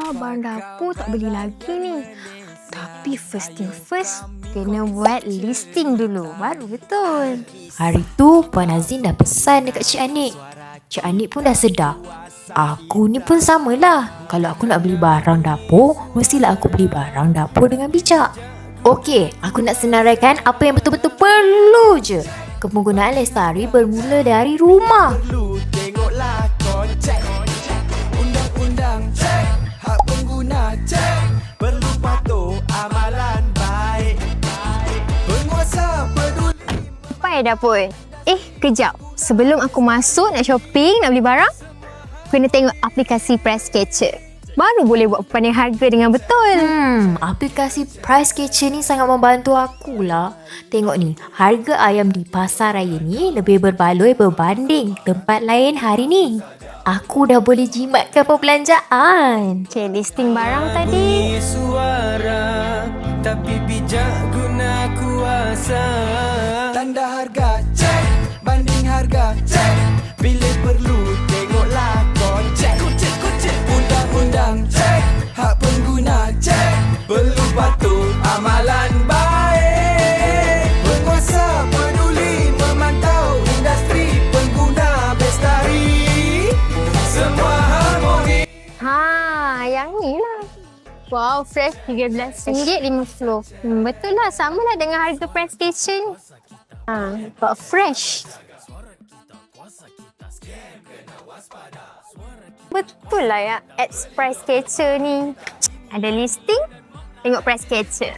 lah, barang dapur tak beli lagi ni. Tapi first thing first, kena buat listing dulu, baru betul. Hari tu Puan Azin dah pesan dekat Cik Anik. Cik Anik pun dah sedar. Aku ni pun samalah. Kalau aku nak beli barang dapur, mestilah aku beli barang dapur dengan bijak. Okey, aku nak senaraikan apa yang betul-betul perlu je. Penggunaan lestari bermula dari rumah. Perlu tengoklah kocek. Undang-undang cek, hak pengguna cek. Perlu patuh amalan baik. Penguasa peduli. Apa ya dapur? Kejap. Sebelum aku masuk nak shopping, nak beli barang, kena tengok aplikasi Price Catcher. Baru boleh buat perbandingan harga dengan betul. Aplikasi Price Catcher ni sangat membantu aku lah. Tengok ni, harga ayam di pasar raya ni lebih berbaloi berbanding tempat lain hari ni. Aku dah boleh jimatkan perbelanjaan. Okay, listing barang tadi. Bunyi suara, tapi bijak guna kuasa. Tanda harga cek, banding harga cek. Bila perlu tengoklah kocek. Undang-undang cek, hak pengguna cek. Perlu patuh amalan baik. Penguasa peduli memantau industri pengguna bestari. Semua harmoni. Yang ni lah. Wow, fresh RM13.50. Betul lah, sama lah dengan harga Price Catcher ni. But fresh. Betul lah ya, apps Price Catcher ni. Ada listing, tengok Price Catcher.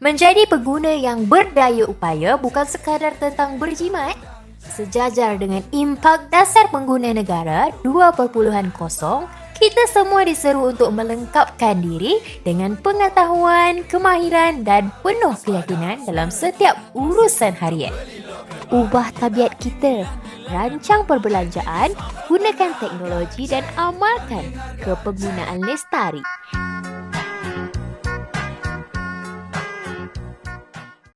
Menjadi pengguna yang berdaya upaya bukan sekadar tentang berjimat. Sejajar dengan impak dasar pengguna negara 2.0, kita semua diseru untuk melengkapkan diri dengan pengetahuan, kemahiran dan penuh keyakinan dalam setiap urusan harian. Ubah tabiat kita, rancang perbelanjaan, gunakan teknologi dan amalkan kepenggunaan lestari